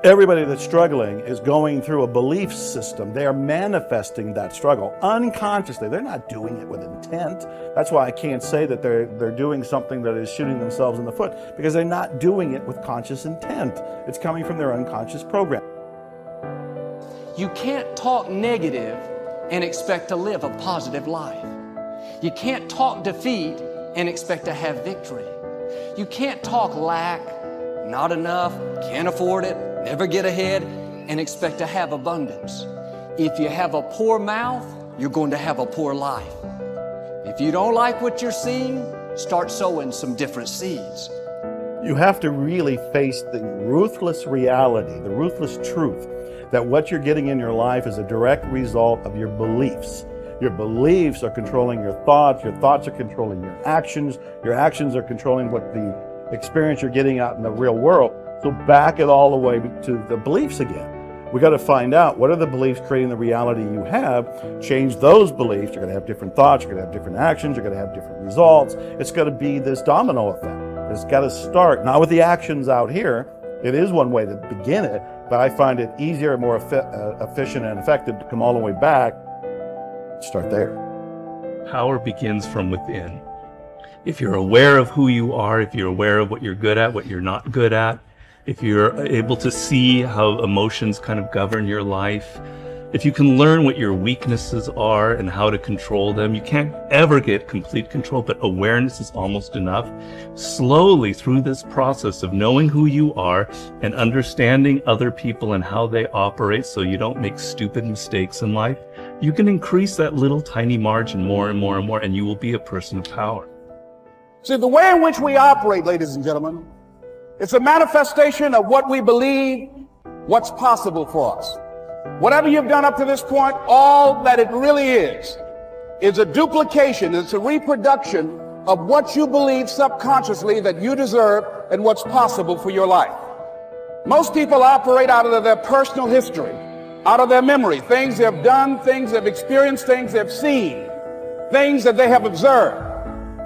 Everybody that's struggling is going through a belief system. They are manifesting that struggle unconsciously. They're not doing it with intent. That's why I can't say that they're doing something that is shooting themselves in the foot, because they're not doing it with conscious intent. It's coming from their unconscious program. You can't talk negative and expect to live a positive life. You can't talk defeat and expect to have victory. You can't talk lack, not enough, can't afford it, never get ahead, and expect to have abundance. If you have a poor mouth, you're going to have a poor life. If you don't like what you're seeing, start sowing some different seeds. You have to really face the ruthless reality, the ruthless truth, that what you're getting in your life is a direct result of your beliefs. Your beliefs are controlling your thoughts are controlling your actions are controlling what the experience you're getting out in the real world. So back it all the way to the beliefs again. We got to find out, what are the beliefs creating the reality you have? Change those beliefs. You're going to have different thoughts, you're going to have different actions, you're going to have different results. It's going to be this domino effect. It's got to start, not with the actions out here. It is one way to begin it, but I find it easier, more efficient and effective to come all the way back. Start there. Power begins from within. If you're aware of who you are, if you're aware of what you're good at, what you're not good at, if you're able to see how emotions kind of govern your life, if you can learn what your weaknesses are and how to control them, you can't ever get complete control, but awareness is almost enough. Slowly through this process of knowing who you are and understanding other people and how they operate so you don't make stupid mistakes in life, you can increase that little tiny margin more and more and more, and you will be a person of power. See, the way in which we operate, ladies and gentlemen, it's a manifestation of what we believe, what's possible for us. Whatever you've done up to this point, all that it really is a duplication, it's a reproduction of what you believe subconsciously that you deserve and what's possible for your life. Most people operate out of their personal history, out of their memory, things they've done, things they've experienced, things they've seen, things that they have observed.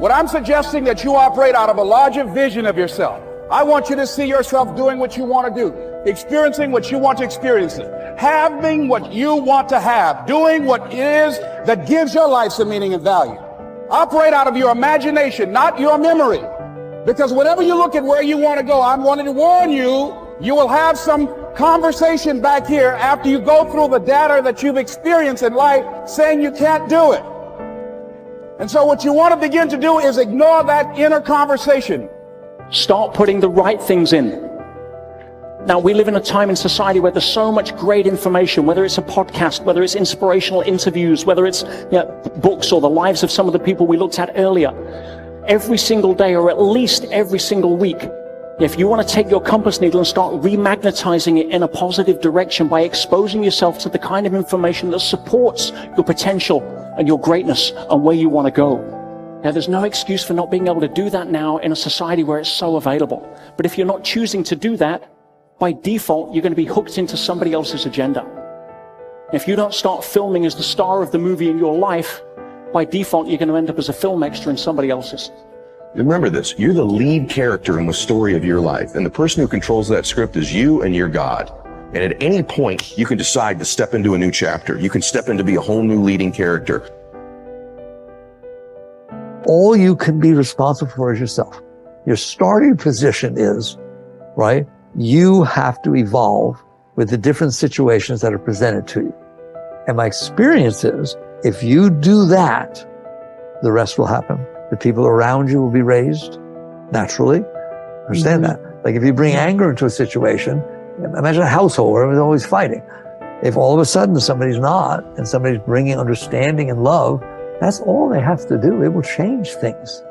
What I'm suggesting that you operate out of a larger vision of yourself. I want you to see yourself doing what you want to do, experiencing what you want to experience, having what you want to have, doing what it is that gives your life some meaning and value. Operate out of your imagination, not your memory. Because whenever you look at where you want to go, I'm wanting to warn you, you will have some conversation back here after you go through the data that you've experienced in life saying you can't do it. And so what you want to begin to do is ignore that inner conversation. Start putting the right things in. Now, we live in a time in society where there's so much great information, whether it's a podcast, whether it's inspirational interviews, whether it's books or the lives of some of the people we looked at earlier. Every single day, or at least every single week, if you want to take your compass needle and start remagnetizing it in a positive direction by exposing yourself to the kind of information that supports your potential and your greatness and where you want to go. Now, there's no excuse for not being able to do that now in a society where it's so available. But if you're not choosing to do that, by default, you're going to be hooked into somebody else's agenda. If you don't start filming as the star of the movie in your life, by default, you're going to end up as a film extra in somebody else's. Remember this, you're the lead character in the story of your life, and the person who controls that script is you and your God. And at any point, you can decide to step into a new chapter. You can step in to be a whole new leading character. All you can be responsible for is yourself. Your starting position is, right, you have to evolve with the different situations that are presented to you. And my experience is, if you do that, the rest will happen. The people around you will be raised naturally. Understand that? Like if you bring anger into a situation, imagine a household where everyone's always fighting. If all of a sudden somebody's not, and somebody's bringing understanding and love, that's all they have to do. It will change things,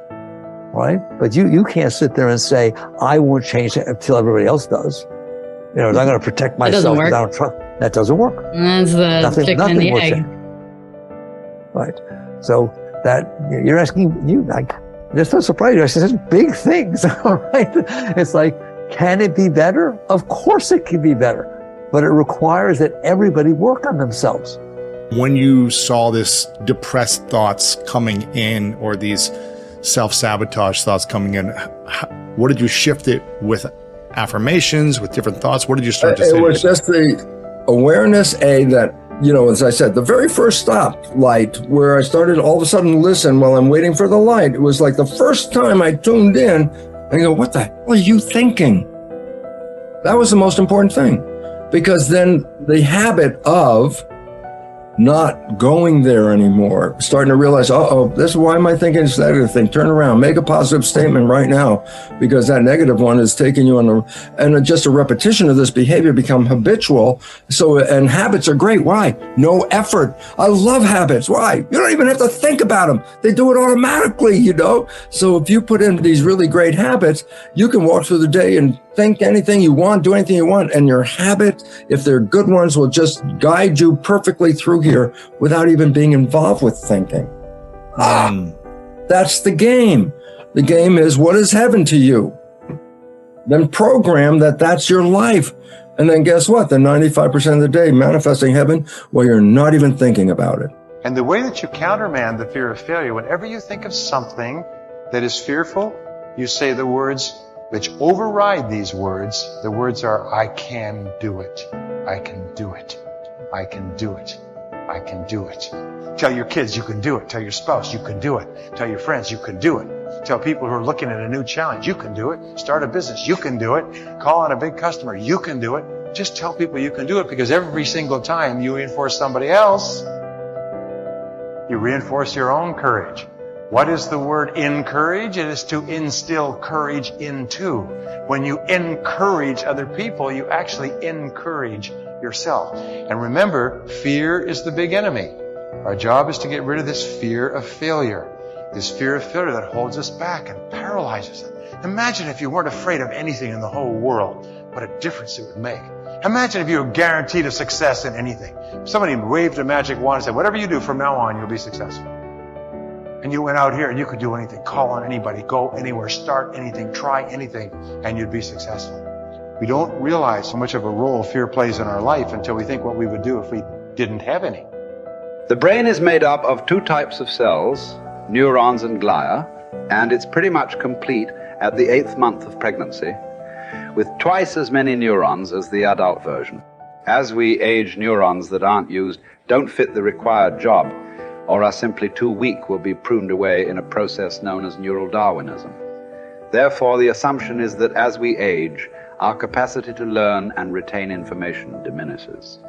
right? But you can't sit there and say, I won't change it until everybody else does. You know, I'm going to protect myself. That doesn't work. That doesn't work. That's the chicken and the egg. Change. Right. So that you're asking, I'm just so surprised. I said, such big things, all right? It's like, can it be better? Of course it can be better, but it requires that everybody work on themselves. When you saw this depressed thoughts coming in, or these self-sabotage thoughts coming in, what did you shift it with affirmations, with different thoughts? What did you start to say? It was just the awareness, that, as I said, the very first stop light where I started all of a sudden to listen while I'm waiting for the light. It was like the first time I tuned in and go, what the hell are you thinking? That was the most important thing, because then the habit of not going there anymore, starting to realize, this is why am I thinking this negative thing? Turn around, make a positive statement right now, because that negative one is taking you on and just a repetition of this behavior become habitual. So, and habits are great. Why? No effort. I love habits. Why? You don't even have to think about them. They do it automatically, So if you put in these really great habits, you can walk through the day and think anything you want, do anything you want, and your habit, if they're good ones, will just guide you perfectly through here without even being involved with thinking. That's the game. The game is, what is heaven to you? Then program that's your life. And then guess what? The 95% of the day manifesting heaven while you're not even thinking about it. And the way that you countermand the fear of failure, whenever you think of something that is fearful, you say the words which override these words. The words are, I can do it. I can do it. I can do it. I can do it. Tell your kids you can do it. Tell your spouse you can do it. Tell your friends you can do it. Tell people who are looking at a new challenge you can do it. Start a business you can do it. Call on a big customer you can do it. Just tell people you can do it, because every single time you reinforce somebody else, you reinforce your own courage. What is the word encourage? It is to instill courage into. When you encourage other people, you actually encourage yourself. And remember, fear is the big enemy. Our job is to get rid of this fear of failure. This fear of failure that holds us back and paralyzes us. Imagine if you weren't afraid of anything in the whole world, what a difference it would make. Imagine if you were guaranteed a success in anything. If somebody waved a magic wand and said, whatever you do from now on, you'll be successful. And you went out here and you could do anything, call on anybody, go anywhere, start anything, try anything, and you'd be successful. We don't realize how much of a role fear plays in our life until we think what we would do if we didn't have any. The brain is made up of two types of cells, neurons and glia, and it's pretty much complete at the 8th month of pregnancy, with twice as many neurons as the adult version. As we age, neurons that aren't used don't fit the required job, or are simply too weak, will be pruned away in a process known as neural Darwinism. Therefore, the assumption is that as we age, our capacity to learn and retain information diminishes.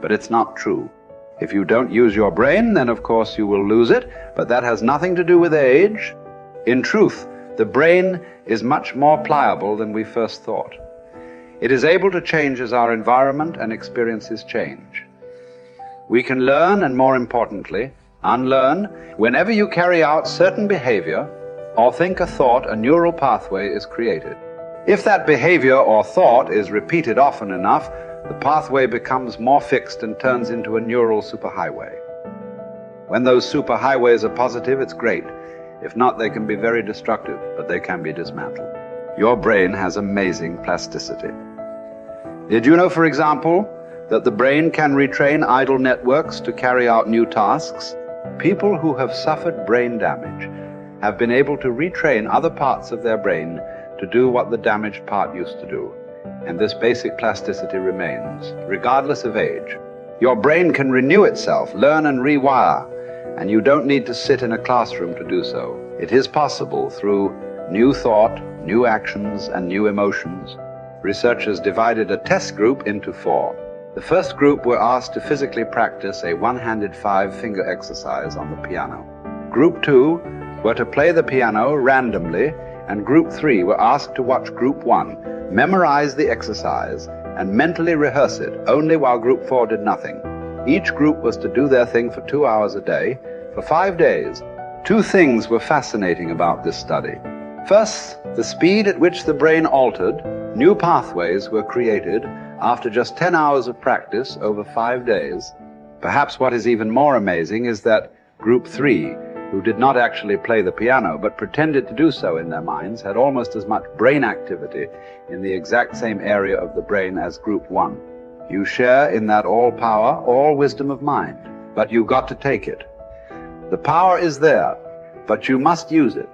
But it's not true. If you don't use your brain, then of course you will lose it, but that has nothing to do with age. In truth, the brain is much more pliable than we first thought. It is able to change as our environment and experiences change. We can learn, and more importantly, unlearn. Whenever you carry out certain behavior or think a thought, a neural pathway is created. If that behavior or thought is repeated often enough, the pathway becomes more fixed and turns into a neural superhighway. When those superhighways are positive, it's great. If not, they can be very destructive, but they can be dismantled. Your brain has amazing plasticity. Did you know, for example, that the brain can retrain idle networks to carry out new tasks? People who have suffered brain damage have been able to retrain other parts of their brain to do what the damaged part used to do. And this basic plasticity remains, regardless of age. Your brain can renew itself, learn and rewire, and you don't need to sit in a classroom to do so. It is possible through new thought, new actions, and new emotions. Researchers divided a test group into 4. The first group were asked to physically practice a one-handed 5-finger exercise on the piano. Group 2 were to play the piano randomly, and Group 3 were asked to watch Group 1 memorize the exercise and mentally rehearse it only while Group 4 did nothing. Each group was to do their thing for 2 hours a day for 5 days. 2 things were fascinating about this study. First, the speed at which the brain altered. New pathways were created after just 10 hours of practice over 5 days. Perhaps what is even more amazing is that Group 3, who did not actually play the piano but pretended to do so in their minds, had almost as much brain activity in the exact same area of the brain as Group 1. You share in that all power, all wisdom of mind, but you've got to take it. The power is there, but you must use it.